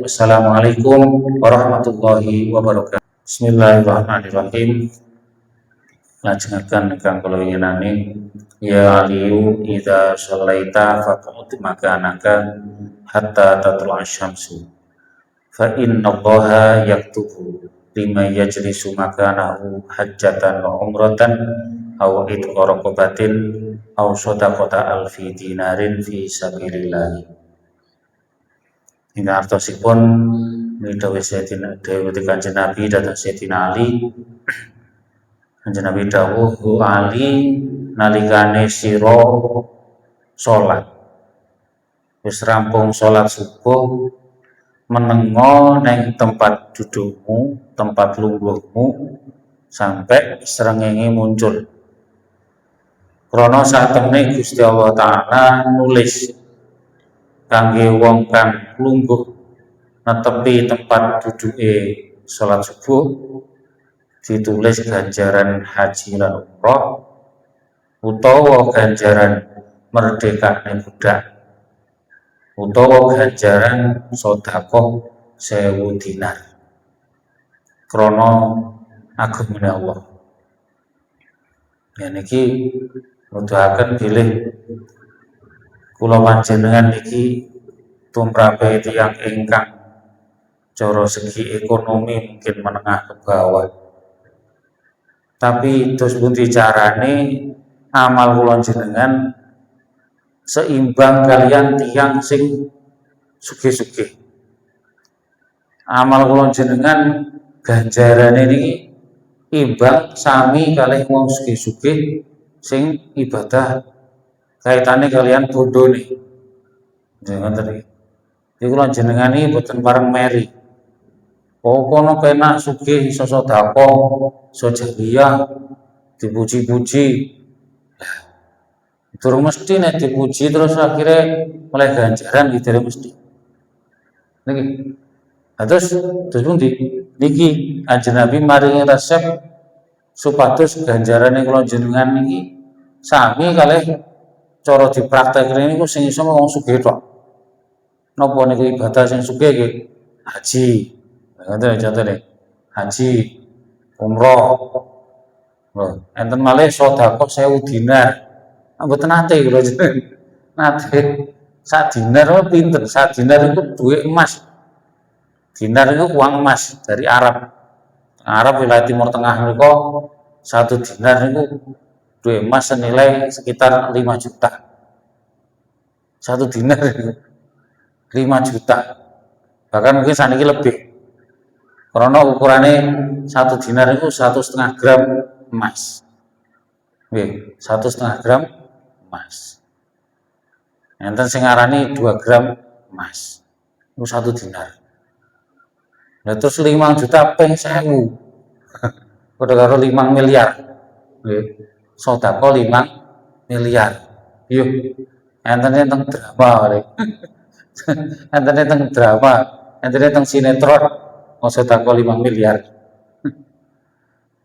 Assalamualaikum warahmatullahi wabarakatuh. Bismillahirrahmanirrahim. Lajengaken ingkang kula winginani ya aliyu idza shallaita faqut makanaka hatta tatlu'a syamsu fa innallaha yaktubu liman yajlisu makanahu hajjatan wa umratan aw itqa raqabatin aw shadaqata alfi dinarin fi sabilillah. Hingga artosipun dawuh Kanjeng Nabi dhateng Sayyidina Ali. Kanjeng Nabi dawuh Ali nalikane sira salat wis rampung salat subuh menengo neng tempat dudukmu, tempat lungguhmu sampai srengenge muncul. Krana satemene Gusti Allah Ta'ala nulis kangge wong kang lungguh netepi tempat duduke salat subuh ditulis ganjaran haji lan umroh utawa ganjaran merdekane budak utawa ganjaran sedekah 1000 dinar krana agungane Allah. Ya niki nuduhaken bilih kula panjenengan niki tumrape tiyang ingkang cara segi ekonomi mungkin menengah ke bawah. Tapi terus pundi carane amal kula jenengan seimbang kalian tiyang sing sugih-sugih. Amal kula jenengan ganjarane niki imbang sami kalih wong sugih-sugih sing ibadah kaitane kalian bondone. Jangan tadi. Iki kula jenengan iki boten pareng meri. Oh kono penak sugih iso sedekah, iso jariyah, dipuji-puji. Durung mesti nek dipuji terus akhirnya oleh ganjaran gitu mesti. Niki. Terus pundi? Niki Kanjeng Nabi maringi resep supados ganjarane kula jenengan niki sami kalih cara dipraktekne niku sing iso wong sugih tok. Napa niku ibadah sing sugih nggih? Haji. Ngoten contone. Haji, umroh. Lho, enten malih sedekah 1000 dinar. Mboten nate kula jenengan. Nate sak dinar pinten? Sak dinar itu duit emas. Dinar itu uang emas dari Arab. Arab wilayah Timur Tengah niku 1 dinar itu duit emas senilai sekitar 5 juta. 1 dinar itu 5 juta. Bahkan mungkin saniki lebih. Karena ukurannya 1 dinar itu 1,5 gram emas. Nggih, 1,5 gram emas. Enten sing ngarani 2 gram emas. Itu 1 dinar. Nah, terus 5 juta ping 1000. Padha karo 5 miliar. Nggih. Sedekah 5 miliar. Yo. Enten teng drama kali. Enten teng drama, enten teng sinetron. Sedekah 5 miliar.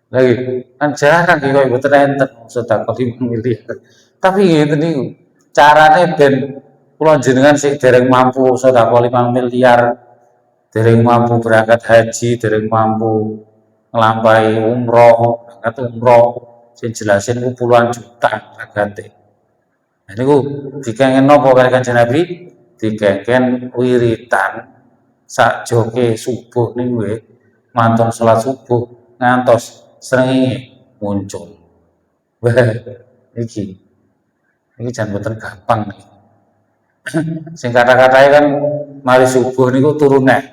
Lagi kan jarang iki koyo mboten enten sedekah 5 miliar. Tapi ngeten niku. Carane ben kula jenengan sing dereng mampu sedekah 5 miliar, dereng mampu berangkat haji, dereng mampu nglampahi umroh, berangkat umroh sing jelasin ku puluhan juta ragate. Nah niku dikengken napa kali Kanjeng Nabi? Dikengken wiritan sakjoke subuh niku nggih, mantun salat subuh ngantos srengenge muncul. Wah, iki jan boten gampang nih. Sing kata-katanya kan mari subuh niku turun neh.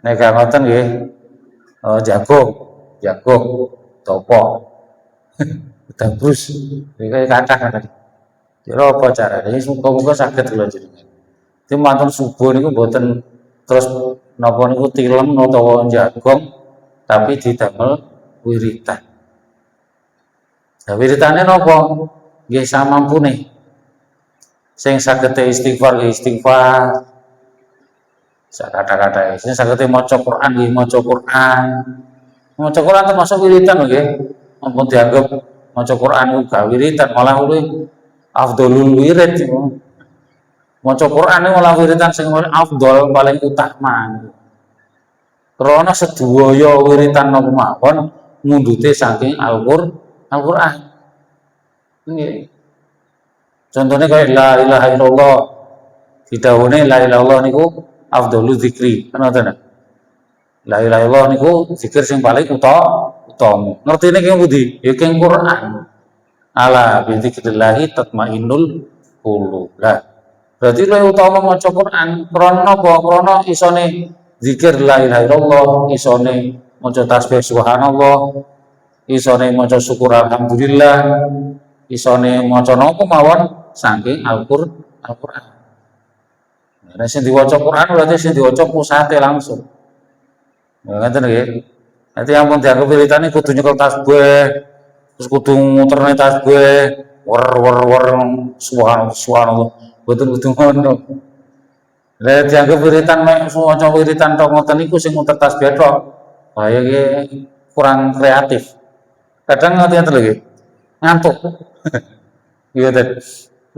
Nek gak ngoten nggih, jagung, topo, dabrus, iki kata-kata. Kira apa carane? Muga-muga saged kula jenengan. Itu mantun subuh niku mboten terus napa niku tilem utawa jagung tapi didamel wiritan. Nah, wiritane napa? Nggih samampune. Sing saged istighfar nggih istighfar. Sak kata-kata sing saged maca Quran nggih maca Quran. Maca Quran termasuk wiritan nggih. Ampun dianggap maca Quran iku gak wiritan malah kuwi afdhalul wirid. maca Quran niku malah wiritan sing afdol paling utama. Krana sedaya wiritan napa mawon mundute saking Al-Qur'an. Nggih. Contohnya kayak la ilaha illallah. Didhawuhne la ilaha illallah niku afdhalu dzikri. Kan ngoten. La ilaha illallah niku zikir sing paling utama. Ngertine ki pundi? Ya king Quran. Ala bi dzikrillah tatmainnul qulub. Lah, berarti luwih utama maca Quran. Krana apa? Krana isone zikir la ilaha illallah, isone maca tasbih subhanallah, isone maca syukur alhamdulillah, isone maca napa mawon saking Al-Qur'an. Nek sing diwaca Quran berarti sing diwaca pusate langsung. Ngoten nggih. Nanti ampun dianggap wiritane kudu nyekel tasbih, terus kudu muterne tasbih, wer subhanallah. Boten kudu ngono. Lah dianggap wiritan mek maca wiritan tok ngoten niku sing muter tasbih tok. Wah iki kurang kreatif. Kadang ngoten lho nggih. Ngantuk. Iya ten.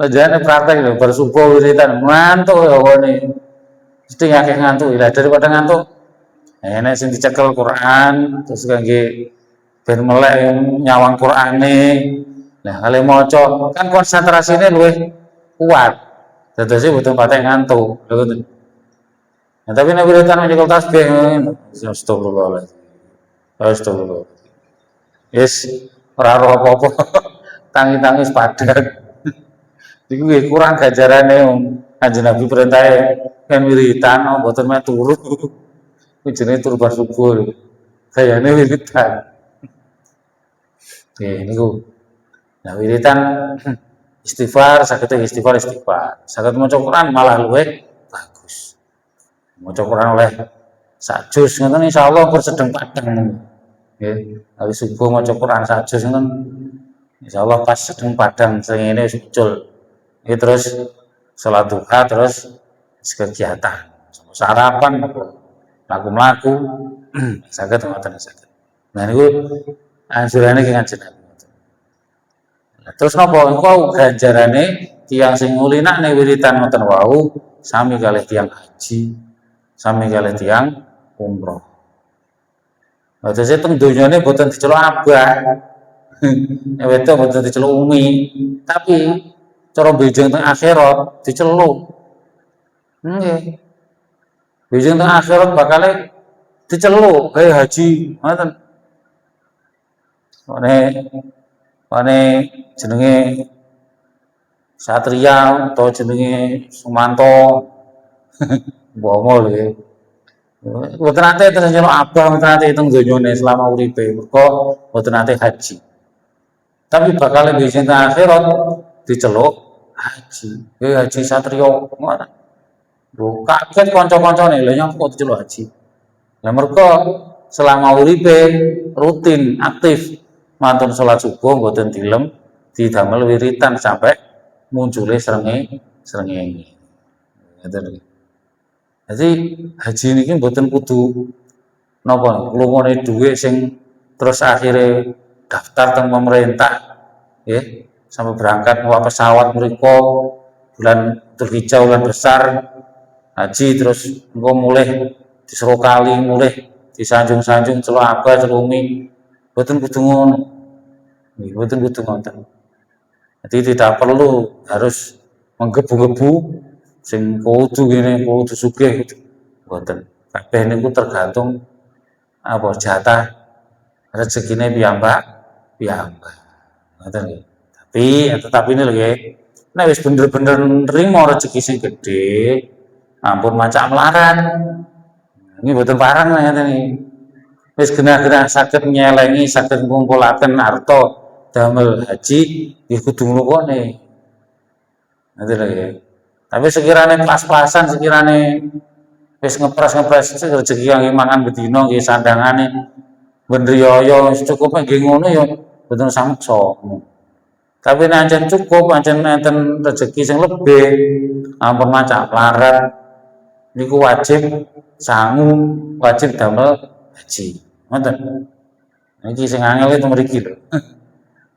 Lajane praktek lho bar subuh wiritan ngantuk ya wone. Mesti akeh ngantuk. Lah daripada ngantuk nek sing dicekel Quran terus kangge ben melek nyawang Qurane. Nah, kali maca kan konsentrasine luwih kuat. Dadose boten patek ngantuk. Lho ngoten. Nah, tapi nek wiritan nyekel tasbih astagfirullahaladzim. Astagfirullah. Yes, ora roh apa-apa. Tangi-tangi padat. Iku kurang gajarane Kanjeng Nabi perintahe kan wiritan mboten mek turu. Kuwi jenenge turu bar subuh. Gayane wiritan. Niku. Nah, wiritan istighfar, saged istighfar. Saged maca Quran malah luwih bagus. Maca Quran oleh sak juz ngoten insyaallah persedeng padang. Nggih, habis subuh maca Quran sak juz ngoten insyaallah pas sedeng padang sing ngene wis muncul. Nggih terus salat duha terus kegiatan. Sarapan mlaku-mlaku saged ngoten saged. Nah niku anjurane ki Kanjeng Nabi. Terus napa engko ganjarane tiyang sing ngulinakne wiritan ngoten wau sami kalih tiyang haji, sami kalih tiyang umroh. Terus teng donyane boten diceluk abah. Wedok boten diceluk umi, tapi cara benjing teng akhirat diceluk. Nggih. Benjing teng akhirat bakal diceluk kayak haji, ngoten. Mane jenenge Satria atau jenenge Sumanto. Bomo lho. Mboten nate terus nyeluk abah, mboten nate teng donyane selama uripe. Mergo mboten nate haji. Tapi bakal benjing teng akhirat diceluk haji. Haji Satria ngono. Lho kaget kanca-kancane lho nyapa kok diceluk haji. Lah mergo selama uripe rutin aktif mantun salat subuh mboten dilem didamel wiritan sampai muncule srengenge. Ngoten iki. Jadi haji niki mboten kudu napa lumone dhuwit sing terus akhirnya daftar teng pemerintah nggih sampai berangkat numpak pesawat mriku bulan Dzulhijjah bulan besar haji terus engko mulih disuruh kali mulih disanjung-sanjung celuk abah celuk umi. Boten kudu ngono. Nggih, boten kudu ngoten. Jadi tidak perlu harus menggebu-gebu sing kudu ngene, kudu sugih. Boten. Kabeh niku tergantung apa jatah rezekine piyambak. Ngoten nggih. Tapi ini lho nggih. Nek wis bener-bener nrimo rezeki sing gedhe, ampun macak melarat. Ini boten parang ngeten iki. Wis genah-genah saged nyelengi, saged ngumpulaken harta damel haji, nggih kudu nglukone. Ngoten lho nggih. Tapi sekirane pas-pasan, sekirane wis ngepres rezeki kangge mangan bedina nggih sandangane ben riyaya wis cukup nggih ngono ya boten sameksa. Tapi nek ancen cukup, ancen enten rezeki sing lebih, ampun macak larat niku wajib sangu, wajib damel haji. Ngoten. Niki sing angel itu mriki lho.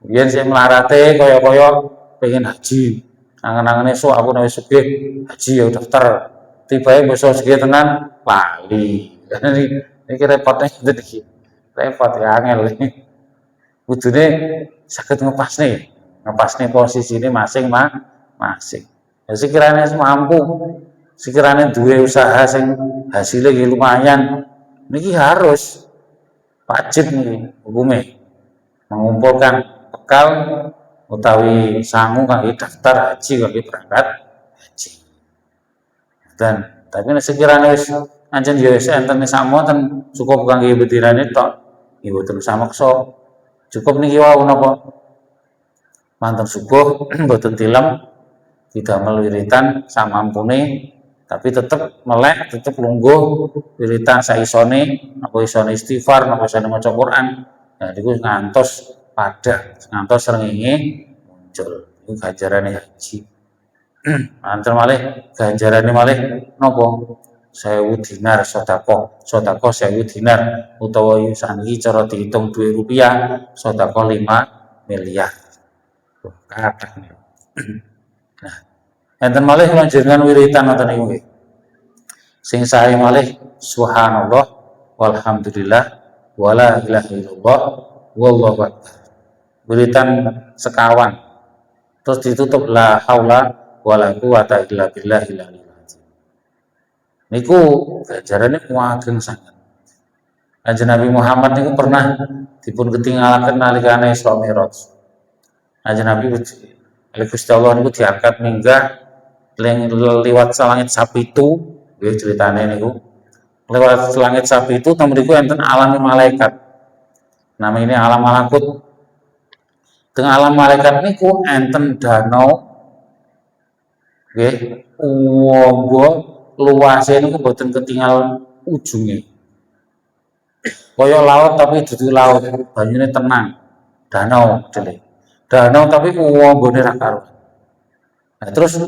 Biyen sing mlarate kaya-kaya pengen haji. angen-angene esuk aku nek sugih haji ya daftar. Tibae besok sugih tenan lali. Iki repotnya ngeten iki. Repot ya angel. Kudune saged ngepasne posisine masing-masing. Ya sekiranya mampu, sekiranya duwe usaha sing hasilnya lumayan, niki harus wajib nih hukumnya mengumpulkan bekal utawi sangu kangge daftar haji kangge berangkat haji. Dan tapi nek sekiranya wis ancen ya wis enten samoten cukup kangge bedirane tok, ya boten samaksa. Cukup niki wau napa manten subuh boten tilem didamel wiritan samampune tapi tetep melek, tetep lungguh wiritan saisone, apa isone istighfar, apa isone maca Quran. Nah niku ngantos padha, ngantos srengenge muncul. Iku ganjarane haji. Manten malih ganjarane malih napa? 1000 dinar sedekah. Sedekah 1000 dinar utawa saniki cara dihitung duit rupiah, sedekah 5 miliar. Kathah. Nah, enten malih panjenengan wiritan ngoten niku nggih. Sing sae malih subhanallah walhamdulillah wala ilaha illallah wallahu akbar. Wiritan sekawan. Terus ditutup la haula wala quwata illa billahil aliyil azim. Niku ganjarane ageng sanget. Kanjeng Nabi Muhammad niku pernah dipun ketinggalaken nalikane Isra Mi'raj. Kanjeng Nabi oleh Gusti Allah niku diangkat minggah liwat langit sapitu, nggih ceritane niku. Lewat langit sapitu teng mriku enten alam malaikat. Namine alam malakut. Teng alam malaikat niku enten danau nggih, uwa luase niku boten ketinggal ujunge. Kaya laut tapi dudu laut, banyune tenang. Danau jele. Danau tapi uwambane ra karuan. Nah, terus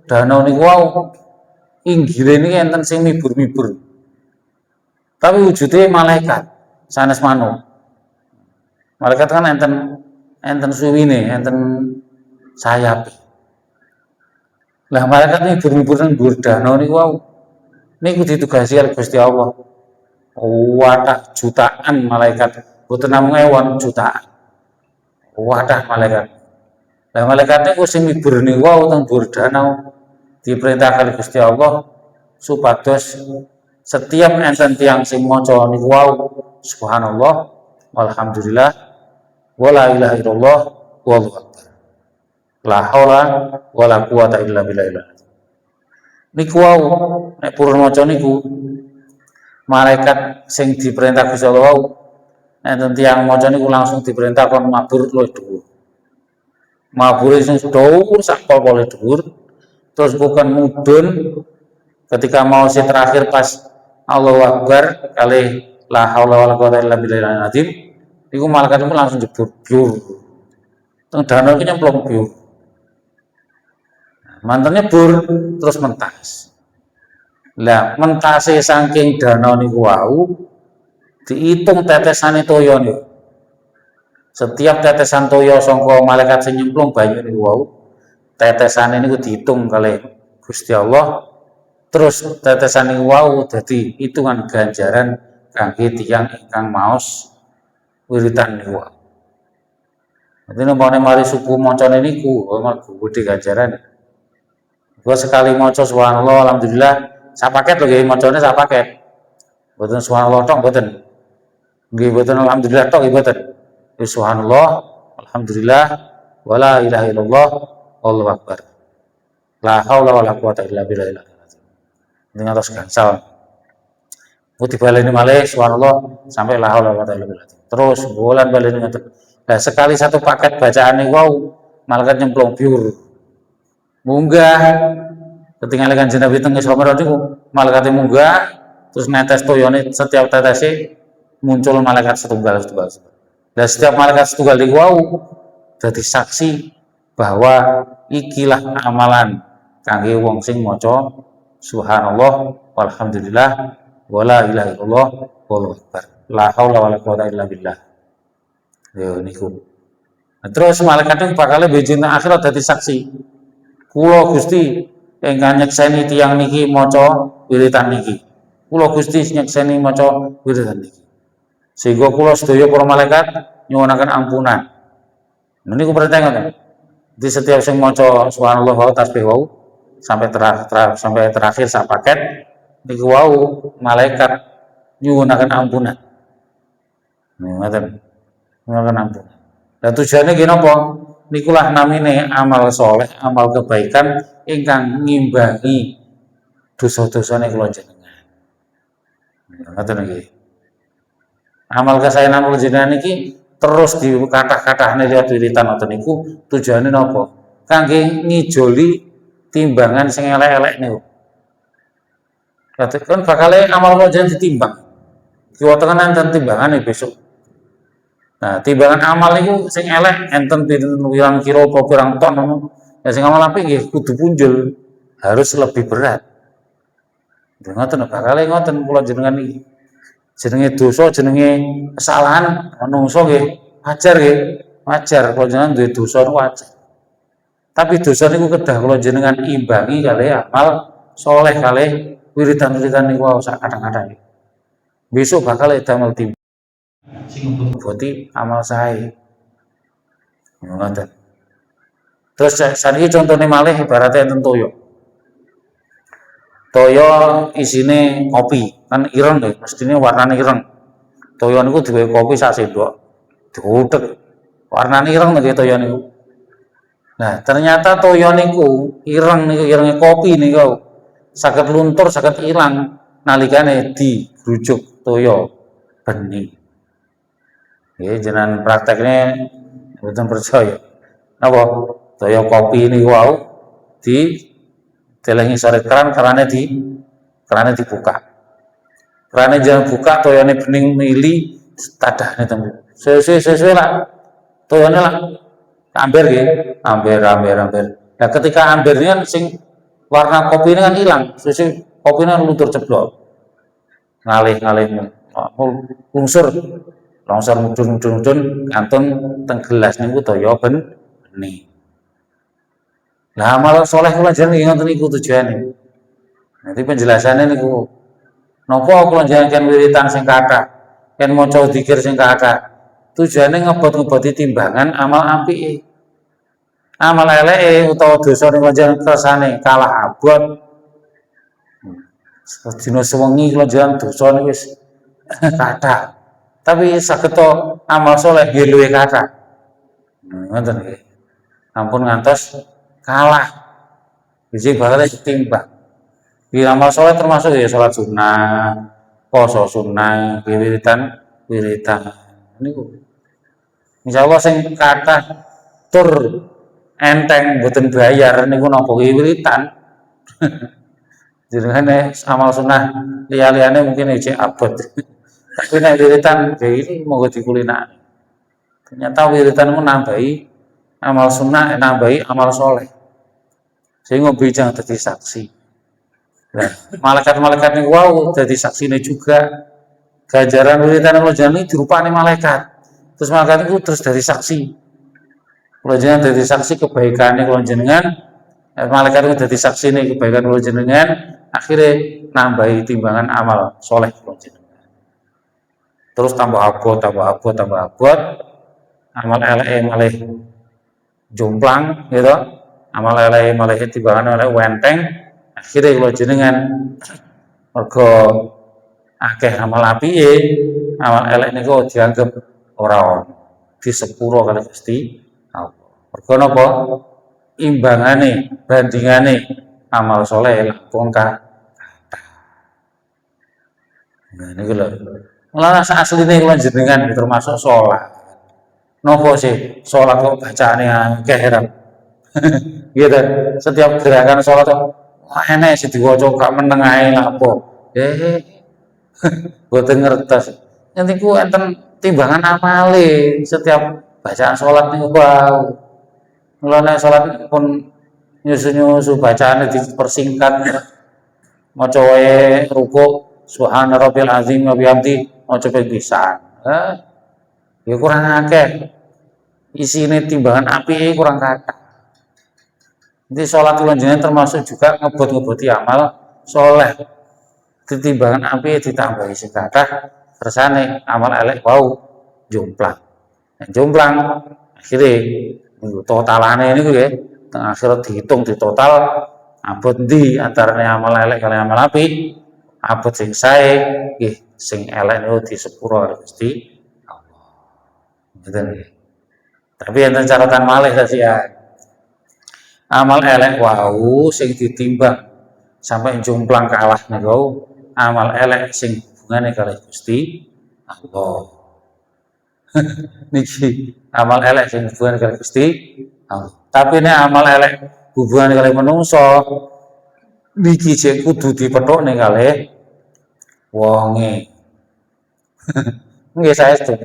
danau niku wau inggile niki enten sing mibur-mibur. Tapi wujude malaikat sanes manuk. Malaikat kan enten suwine, enten sayape. Lah malaikat mibur-mibur nang dhuwur danau niku wau niku ditugasi oleh Gusti Allah. Wadah jutaan malaikat, boten namung ewan jutaan. Wadah malaikat. Lah malaikat niku sing mibur niku wau teng dhuwur danau diperintah kali Gusti Allah supados setiap enten tiyang sing maca niku wau subhanallah walhamdulillah wala ilaha illallah wallahu akbar. La haula wala quwata illa billah. Niku wau nek purun maca niku malaikat sing diperintah Gusti Allah wau enten tiyang maca niku langsung diperintah kon mabur luwih dhuwur. Mabure sing dhuwur sak pol-pole dhuwur. Terus bukan mudun ketika mau si terakhir pas Allahu Akbar kali la haula wala quwata illa billahil azim niku malaikat itu langsung jebur biur. Teng danau iki nyemplung biur. Mantannya bur terus mentas. Lah mentase saking danau niku wau diitung tetesane toya niku. Setiap tetesan toya sangka malaikat sing nyemplung banyu niku wau tetesane niku diitung kalih Gusti Allah. Terus tetesan niku wau dadi hitungan ganjaran kangge tiyang ingkang maos wiritan niku wau. Dadi nempane mari subuh macane niku gedhe ganjaran. Gua sekali maca subhanallah alhamdulillah sak paket lho nggih macane sak paket. Mboten subhanallah tok mboten. Nggih mboten alhamdulillah tok nggih mboten. Subhanallah alhamdulillah wala ilaha illallah wallahu akbar. La haula wala quwata illa billah. Dengan terus gansal. Ku dibaleni malih subhanallah sampai la haula wala quwata illa billah. Terus bulan baleni ngoten. Nah, sekali satu paket bacaan niku wau malaikat nyemplung biur. Munggah ketinggalan Kanjeng Nabi teng Isra Mi'raj niku malaikat munggah terus netes toyone setiap tetese muncul malaikat setunggal. Dan setiap malaikat setunggal niku wau dadi saksi bahwa ikilah amalan kangge wong sing maca subhanallah walhamdulillah wala ilaha illallah wallahu akbar. La haula wala quwata illa billah. Yo niku. Nah, terus malaikat itu bakal benjing akhirat dadi saksi. Kula Gusti ingkang nyekseni tiyang niki maca wiritan niki. Kula Gusti nyekseni maca wiritan niki. Sehingga kula sedaya para malaikat nyuwunaken ampunan. Niku perintah ngoten. Di setiap sing maca subhanallah wau tasbih wau sampai terakhir sak paket niku wau malaikat nyuwunaken ampunan. Ngoten. Nyuwunaken ampunan. Lah tujuane nggih napa? Nikulah namine amal soleh, amal kebaikan ingkang ngimbangi dosa-dosane kula jenengan. Ngoten nggih. Amal kesaenan kula jenengan iki terus dikathah-kathahne liwat wiritan ngoten niku tujuane napa? Kangge ngijoli timbangan sing elek-elek niku. Kan bakal amal kula jenengan ditimbang. Kiwa tenan enten timbangane besok. Nah, timbangan amal itu sing elek enten pirang kilo apa pirang ton ngono. Ya sing amal apik nggih kudu punjul, harus lebih berat. Ngoten bakal ngoten kula jenengan iki. Jenenge dosa, jenenge kesalahan manungsa nggih wajar nggih. Wajar kula jenengan duwe dosa niku wajar. Tapi dosa niku kedah kula jenengan imbangi kalih amal saleh kalih wiridan-wiridan niku sak kadang-kadang. Besok bakal damel timbang sing ngeboti amal sae. Ngoten. Terus saniki contone malih ibaratnya enten toya. Toya isine kopi, kan ireng lho, mestine warnane ireng. Toya niku digawe kopi sak sendok. Diudhek. Warnane ireng nggih toya niku. Nah, ternyata toya niku ireng niku irenge kopi niku saged luntur, saged ilang nalikane digrujuk toya bening. Nggih jenengan praktekne mboten percaya. Napa? Toya kopi niku wau delengi sore kerane dibuka. Kerane jangan buka toyane bening mili tadahne temu. Sesuai lah. Toyane lah amber nggih, amber. Nah, ketika ambernya sing warna kopi ini kan hilang, sesuai kopinya luntur ceblok. Ngalih lungsur mudun kantun teng gelas niku toya bening. Lah amal saleh kula jenengan ngoten niku tujuane. Nanti penjelasannya niku napa kula jenengan wiritan sing kathah, ken maca zikir sing kathah. Tujuane ngebot-ngeboti timbangan amal apike. Amal eleke utawa dosa ning jenengan kersane kalah abot. Sedina sewengi kula jenengan dosa niku wis kathah. Tapi saged amal saleh nggih luwih kathah. Ngoten nggih. Ampun ngantos kalah. Iki bakal ditimbang. Di amal saleh termasuk ya salat sunah, poso sunah, wiritan niku. Insyaallah sing kathah tur enteng mboten bayar niku napa wiritan. Jenengane amal sunah liya-liyane mungkin ijek abot. Tapi nek wiritan iki monggo dikulinani. Ternyata wiritan itu nambahi amal sunnah, nambahi amal soleh. Sehingga bijang dadi saksi. Nah, malaikat-malaikat niku wau dadi saksine juga. Ganjaran wiritan kula jenengan dirupani malaikat. Terus malaikat itu terus dadi saksi. Kula jenengan dadi saksi kebaikane kula jenengan. Malaikat itu dadi saksine kebaikan kula jenengan, akhirnya nambahi timbangan amal soleh kula jenengan. Terus tambah abot, amal eleke malih jomplang gitu, amal eleke malih timbangan oleh wenteng, akhirnya kula jenengan mergo akeh amal apike, amal elek niku dianggap ora di sepuro kali Gusti Allah. Mergo napa? Imbangane, bandingane amal soleh langkung kathah. Nah niku lho. Mulane asline kula jenengan termasuk salat. Napa sih salat kok bacaane akeh heran. Gitu. Setiap gerakan salat kok enek sing diwaca gak meneng ae apa. Boten ngertos. Niku enten timbangan amale setiap bacaan salat niku wau. Mulane salat pun nyusu-nyusu bacaane dipersingkat. Maca wae ruku' subhana rabbil azim wa bihamdi maca pisan. Ya kurang akeh. Isine timbangan apike kurang kathah. Jadi sholat kula jenengan termasuk juga ngebut-ngebuti amal soleh. Titimbangan api ditambahi sing kathah kersane amal elek wau jomplang. Jomplang akhirnya totalane niku nggih teng akhirat dihitung di total abot ndi antarane amal elek kali amal apik. Abot sing sae nggih sing elek niku disepuro karo Gusti Allah. Ngoten nggih. Tapi enten catatan malih kasihan. Amal elek wau sing ditimbang sampai jomplang kalah niku amal elek sing hubungane kali Gusti Allah. Niki amal elek sing hubungan kali Gusti Allah. Tapi nek amal elek hubungan kali menungso niki jek kudu dipethukne kali wonge. Nggih saestu.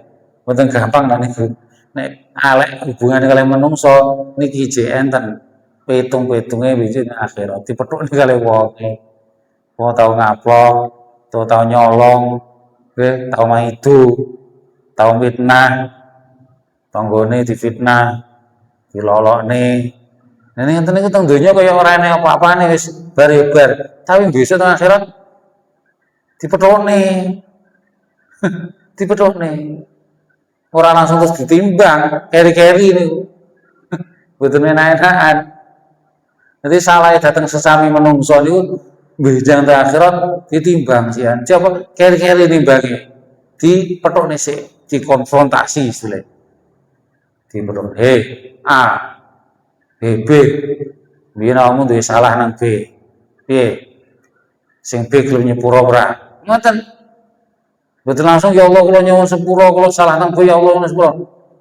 Mboten gampang nek niku. Nek elek hubungan kali menungso niki jek enten pitung-pitunge wiji ning akhirat dipethukne kali wonge. Wong tau ngaplok, tau nyolong, nggih, tau maidu, tau fitnah, tanggane difitnah, dilolokne. Nah ngenten niku teng donya kaya ora enek apa-apane wis bar-bar. Tapi besok teng akhirat dipethukne. Dipethukne. Ora langsung terus ditimbang, keri-keri niku. Mboten enak-enakan. Nanti salah datang sesami menungso niku benjang teng akhirat ditimbang sian. Coba keri-keri nimbange. Dipethukne sik, dikonfrontasi istilahnya. Dipethukne, "Hei, A, B, biyen awakmu duwe salah nang B. Piye? Sing B gelem nyepuro ora?" Ngoten. Mboten langsung ya Allah kula nyuwun sepuro, kula salah nang B ya Allah nyuwun sepuro.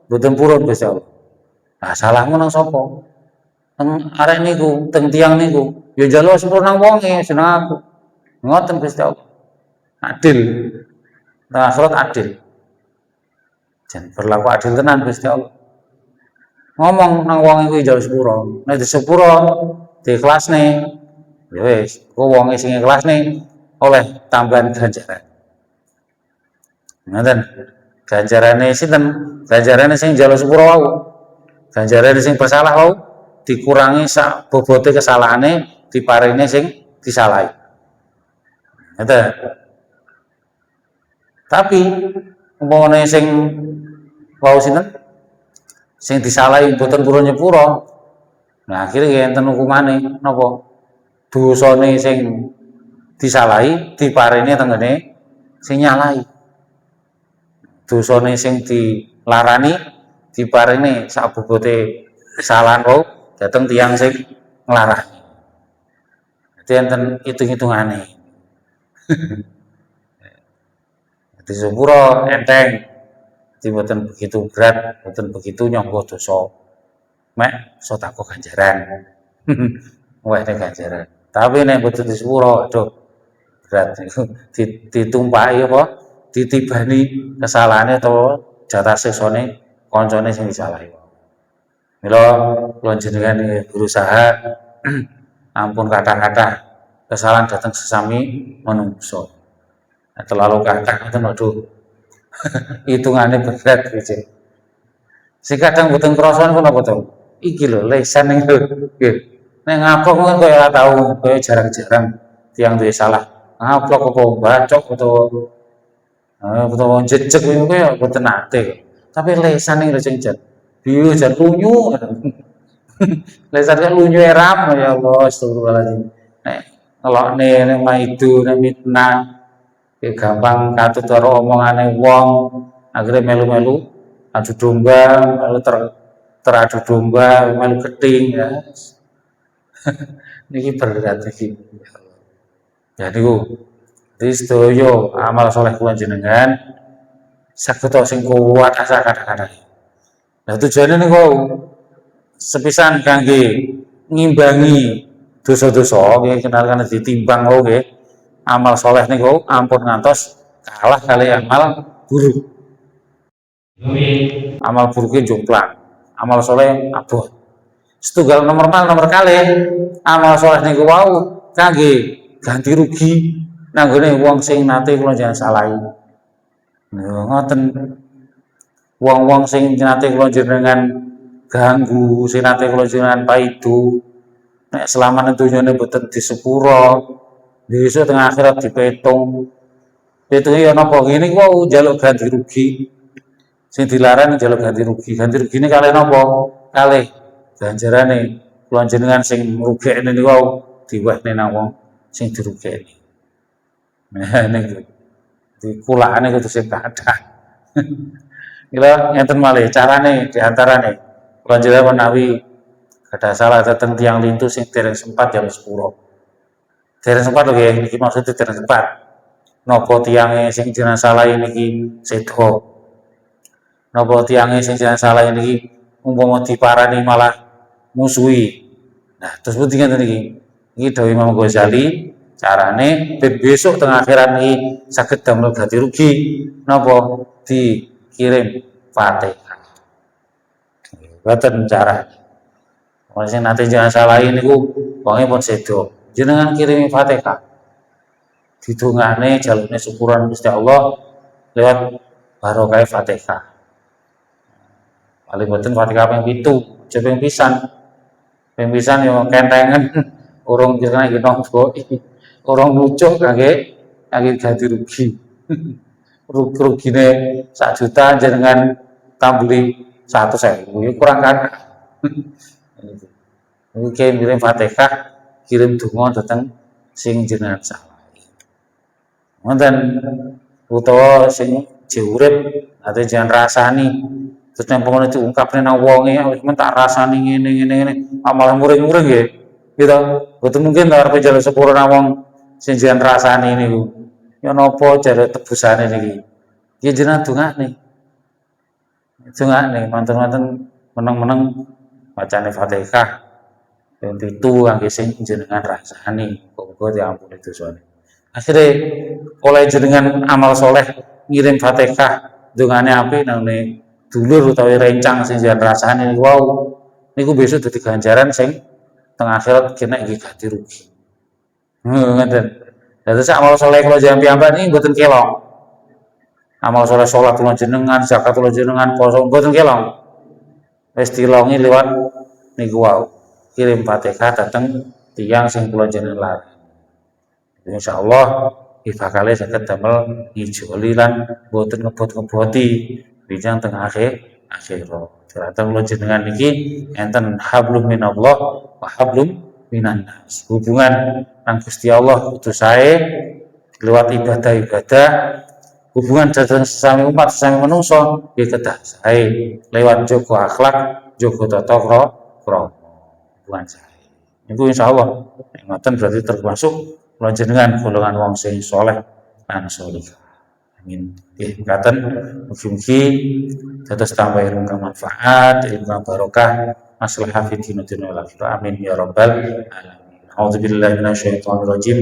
Mboten purun Gusti Allah. Nah, salahmu nang sapa? Teng arek niku, teng tiyang niku. Ya njaluk sepuro nang wonge, seneng aku. Ngoten Gusti Allah. Adil. Nang akhirat adil. Jan berlaku adil tenan Gusti Allah. Ngomong nang wong kuwi njaluk sepuro. Nek disepuro diikhlasne, ya wis, ku wonge sing ikhlasne oleh tambahan ganjaran. Ngoten. Ganjarane sinten? Ganjarane sing njaluk sepuro wau. Ganjarane sing bersalah wau dikurangi sak bobote kesalahane diparingne sing disalahi. Ngoten. Tapi umpamane sing wau sinten? Sing disalahi mboten purun nyepuro. Nah, akhirnya enten hukumane napa? Dosane sing disalahi diparingne tengene sing nyalahi. Dosane sing dilarani diparingne sak bobote kesalahan wau dateng tiyang sing nglarani. Dadi enten hitung-hitungane. Dadi sepuro enteng. Mboten begitu berat, mboten begitu nyangga dosa. Mek sedekah ganjaran. Wah, nek ganjaran. Tapi nek mboten disepuro, aduh berat ditumpaki apa? Ditibani kesalahane atau jatah siksane kancane sing disalahi. Mila kula jenengan berusaha ampun kathah-kathah kesalahan datang sesami manungsa. Terlalu kathah ngoten aduh. Hitungannya berat gitu. Si kadang mboten krasa niku napa to? Iki lho lesan niku. Nggih. Nek ngaplok kan kaya ora tau, kaya jarang-jarang tiyang duwe salah. Ngaplok apa bacok utawa jejeg niku kaya mboten nate. Tapi lesan niku lho sing jan. Biu jan lunyu. Lesan kan lunyu erap ya Allah, astagfirullahaladzim. Nek ngelokne nek maidu nek mitnah gampang katut karo omongane wong, akhirnya melu-melu adu domba, melu teradu domba, melu keting ya. Niki berat iki. Ya niku sedaya amal saleh kula jenengan saged sing kuat asa kata-kata. Nah tujuane niku sepisan kangge ngimbangi dosa-dosa nggih kenalkan ditimbang nggih. Amal soleh niku ampun ngantos kalah kali amal buruk. Amal buruknya jomplang, amal soleh abot. Setunggal nomor kali amal soleh niku wau kangge ganti rugi nanggone wong sing nate kula jangan salahi. Ngoten. Wong-wong sing nate kula jenengan ganggu, sing nate kula jenengan paidu, nek selamane dunyane boten disepuro, besok tengah akhirat dipetung. Petunge ya napa ngene ku wau njaluk ganti rugi. Sing dilarang njaluk ganti rugi. Ganti rugine kalih napa? Kalih ganjarane kula jenengan sing ngrugekne niku wau diwehne nang wong sing dirugekne. Nah niku dikulakane kudu sing kathah. Kira ngenten malih carane diantarane kula jenengan menawi gadah salah dateng tiang lintu sing dereng sempat jam 10. Dereng sempat lho nggih, iki maksudnya dereng sempat. Napa tiange sing jenengan salah niki sedo. Napa tiange sing jenengan salah niki umpama diparani malah musuhi. Nah, terus pundi ngeten iki? Iki dawuh Imam Ghazali, carane besok tengah akhirat niki saged damel ganti rugi. Napa? Dikirim Fatihah. Boten carane. Wong sing nate jenengan salah niku wonge pun sedo. Jenengan kirimi Fatihah. Didongane jalukne syukuran Gusti Allah lewat barokah Fatihah. Paling boten Fatihah ping 7, aja ping pisan. Ping pisan yo kentengen urung kira iki nombo urung lucuk kangge ganti rugi. Rugine 1 juta jenengan tambeli 100.000 ya kurang kan. Niku kirim Fatihah, kirim donga dhateng sing jenengan salah. Wonten utawa sing urip ate jangan rasani terus nang pengono diungkapne nang wonge wis men tak rasani ngene malah muring-muring nggih. Gitu. Boten mungkin ta arep njaluk sepuro nang wong sing jangan rasani niku. Ya napa jare tebusane niki? Ya jenengan dongane. Dongane manten-manten meneng-meneng bacane Fatihah. Ping 7 kangge sing jenengan rasani, muga diampuni dosane. Akhire oleh jenengan amal soleh ngirim Fatihah dongane apik nang dulur utawi rencang sing jenengan rasani niku wau niku besok dadi ganjaran sing tengah akhirat kena iki ganti rugi. Ngoten. Dados amal soleh kula jenengan piyambak niki mboten kelong. Amal soleh salat kula jenengan, zakat kula jenengan, poso mboten kelong. Wis dilongi liwat niku wau. Kirim Fatihah dateng tiyang sing kula jenengan larang. Insyaallah bakale saged damel ngijoli lan boten ngebot-ngeboti bijang tengah akhirat. Dateng kula jenengan niki enten hablum minallah wa hablum minan nas. Hubungan nang Gusti Allah kudu sae lewat ibadah-ibadah, hubungan dhateng sesami umat, sesami manungsa nggih kedah sae lewat jaga akhlak, jaga tata krama. Hubungan sae. Niku insyaallah ngoten berarti termasuk kula jenengan golongan wong sing saleh lan sholihah. Amin. Nggih, mekaten mugi-mugi dados tambah ilmu kang manfaat, ilmu kang barokah, maslahah fid din wal akhirah. Amin ya rabbal alamin. A'udzubillahi minasyaitonir rajim.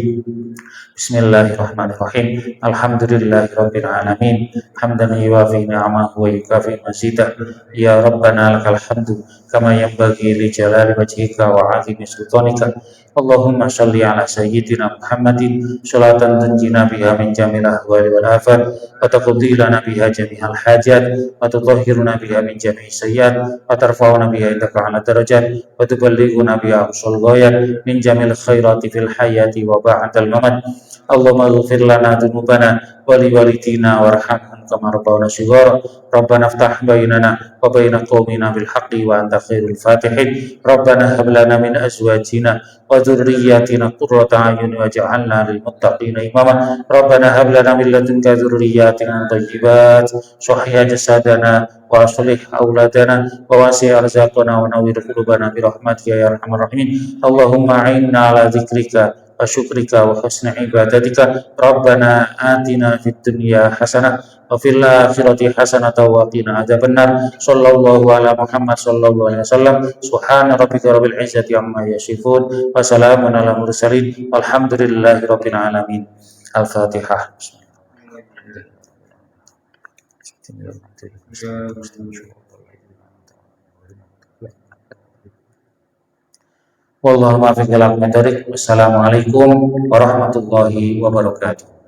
Bismillahirrahmanirrahim. Alhamdulillahirabbil alamin. Hamdan yuwafi ni'amahu wa yukafi mazidah. Ya Rabbana lakal hamdu kama yanbaghi li jalali wajhika wa 'azimi sultanika. Allahumma shalli ala sayyidina Muhammadin sholatan tunjina biha min jamil ahwali wal afat wa taqdi lana biha jami'al hajat wa tutahhiruna biha min jami'i sayyi'at wa tarfa'una biha indaka 'ala darajat wa tuballighuna biha aqsal ghayat min jamil khairati fil hayati wa ba'dal mamat. Allahumma ighfir lana dzunubana wa li walidina warhamhum kama rabbawna shighara. Rabbana iftah bainana wa baina qaumina bil haqqi wa anta khairul fatihin. Rabbana hab lana min azwajina wa dzurriyyatina qurrata a'yun waj'alna lil muttaqina imama. Rabbana hab lana min ladunka dzurriyyatan thayyibat sahih jasadana wa aslih auladana wa wasi' arzaqana wa nawwir qulubana bi rahmatika ya arhamar rahimin. Allahumma a'inna ala dzikrika wa syukrika wa husni ibadatika. Rabbana atina fid dunya hasanah wa fil akhirati hasanah wa qina adzabannar. Sallallahu ala Muhammad sallallahu alaihi wasallam. Subhana rabbika rabbil izzati amma yasifun wa salamun ala mursalin walhamdulillahi rabbil alamin. Al-Fatihah. Wallahu muwaffiq ila aqwamit thoriq. Wassalamualaikum warahmatullahi wabarakatuh.